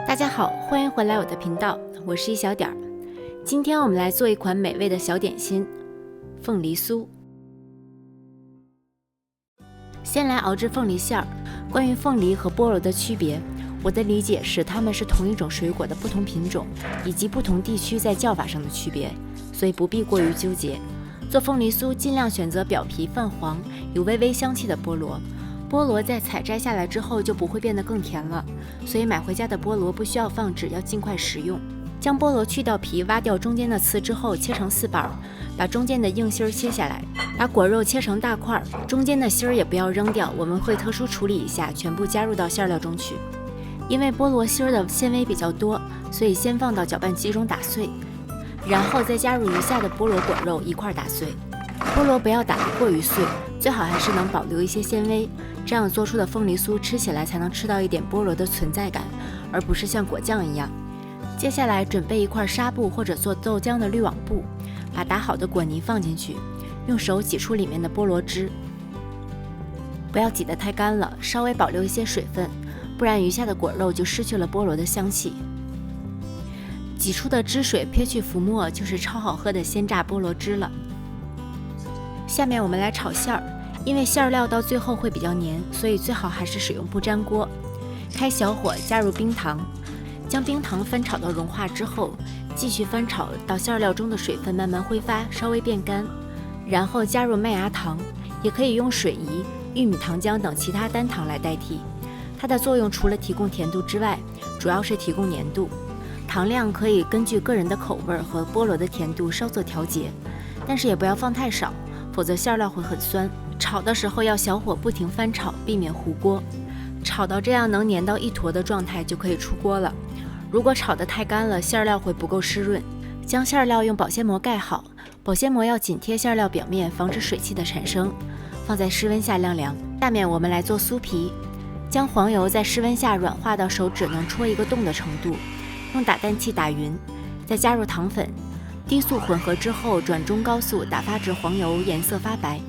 大家好，欢迎回来我的频道，我是一小点儿。今天我们来做一款美味的小点心——凤梨酥。先来熬制凤梨馅儿。关于凤梨和菠萝的区别，我的理解是它们是同一种水果的不同品种，以及不同地区在叫法上的区别，所以不必过于纠结。做凤梨酥尽量选择表皮泛黄、有微微香气的菠萝。菠萝在采摘下来之后就不会变得更甜了，所以买回家的菠萝不需要放置，要尽快食用。将菠萝去掉皮，挖掉中间的刺之后，切成4瓣，把中间的硬芯切下来，把果肉切成大块，中间的芯也不要扔掉，我们会特殊处理一下，全部加入到馅料中去。因为菠萝芯的纤维比较多，所以先放到搅拌机中打碎，然后再加入余下的菠萝果肉一块打碎。菠萝不要打得过于碎，最好还是能保留一些纤维，这样做出的凤梨酥吃起来才能吃到一点菠萝的存在感，而不是像果酱一样。接下来准备一块纱布或者做豆浆的滤网布，把打好的果泥放进去，用手挤出里面的菠萝汁，不要挤得太干了，稍微保留一些水分，不然余下的果肉就失去了菠萝的香气。挤出的汁水撇去浮沫，就是超好喝的鲜榨菠萝汁了。下面我们来炒馅儿，因为馅料到最后会比较黏，所以最好还是使用不粘锅。开小火，加入冰糖，将冰糖翻炒到融化之后，继续翻炒到馅料中的水分慢慢挥发，稍微变干，然后加入麦芽糖，也可以用水饴、玉米糖浆等其他单糖来代替。它的作用除了提供甜度之外，主要是提供粘度。糖量可以根据个人的口味和菠萝的甜度稍作调节，但是也不要放太少，否则馅料会很酸。炒的时候要小火不停翻炒，避免糊锅。炒到这样能粘到一坨的状态就可以出锅了。如果炒得太干了，馅料会不够湿润。将馅料用保鲜膜盖好，保鲜膜要紧贴馅料表面，防止水汽的产生。放在室温下晾凉。下面我们来做酥皮。将黄油在室温下软化到手指能戳一个洞的程度，用打蛋器打匀，再加入糖粉，低速混合之后转中高速打发至黄油颜色发白，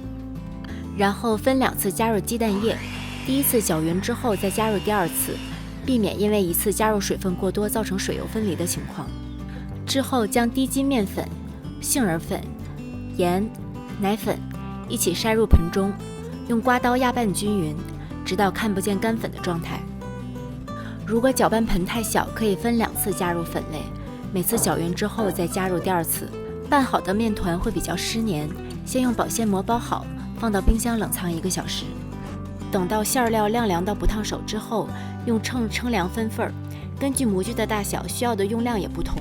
然后分2次加入鸡蛋液，第一次搅匀之后再加入第2次，避免因为一次加入水分过多造成水油分离的情况。之后将低筋面粉、杏仁粉、盐、奶粉一起筛入盆中，用刮刀压拌均匀，直到看不见干粉的状态。如果搅拌盆太小，可以分2次加入粉类，每次搅匀之后再加入第2次。拌好的面团会比较湿黏，先用保鲜膜包好，放到冰箱冷藏1个小时。等到馅料晾凉到不烫手之后，用秤称量分份，根据模具的大小，需要的用量也不同。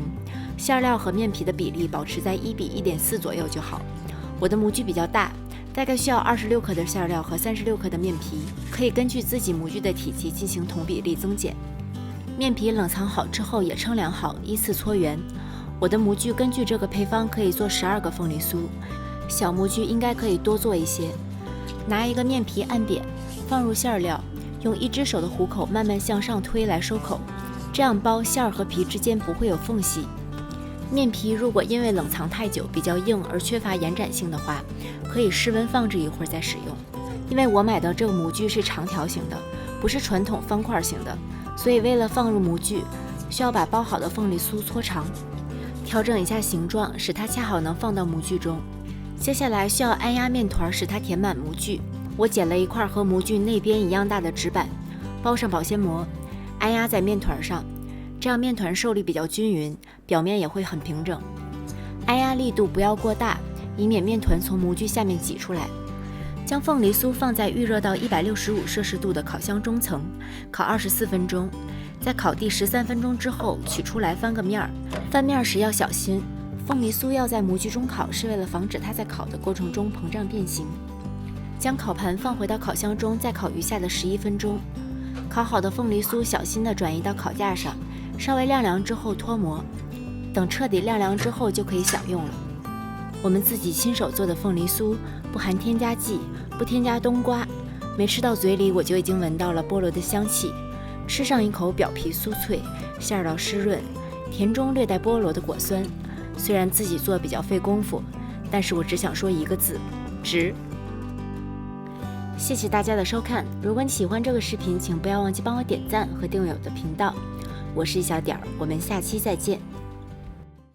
馅料和面皮的比例保持在1:1.4左右就好。我的模具比较大，大概需要26克的馅料和36克的面皮，可以根据自己模具的体积进行同比例增减。面皮冷藏好之后也称量好，依次搓圆。我的模具根据这个配方可以做12个凤梨酥，小模具应该可以多做一些。拿一个面皮按扁，放入馅料，用1只手的虎口慢慢向上推来收口，这样包馅和皮之间不会有缝隙。面皮如果因为冷藏太久比较硬而缺乏延展性的话，可以室温放置一会儿再使用。因为我买的这个模具是长条形的，不是传统方块型的，所以为了放入模具，需要把包好的凤梨酥搓长，调整一下形状，使它恰好能放到模具中。接下来需要按压面团，使它填满模具。我捡了一块和模具内边一样大的纸板，包上保鲜膜，按压在面团上，这样面团受力比较均匀，表面也会很平整。按压力度不要过大，以免面团从模具下面挤出来。将凤梨酥放在预热到165摄氏度的烤箱中层，烤24分钟。在烤第13分钟之后，取出来翻个面儿。翻面时要小心，凤梨酥要在模具中烤，是为了防止它在烤的过程中膨胀变形。将烤盘放回到烤箱中，再烤余下的11分钟。烤好的凤梨酥小心地转移到烤架上，稍微晾凉之后脱模。等彻底晾凉之后就可以享用了。我们自己亲手做的凤梨酥，不含添加剂，不添加冬瓜，没吃到嘴里我就已经闻到了菠萝的香气。吃上一口，表皮酥脆，馅料湿润，甜中略带菠萝的果酸。虽然自己做比较费功夫，但是我只想说一个字：值。谢谢大家的收看，如果你喜欢这个视频，请不要忘记帮我点赞和订阅我的频道。我是小点儿，我们下期再见。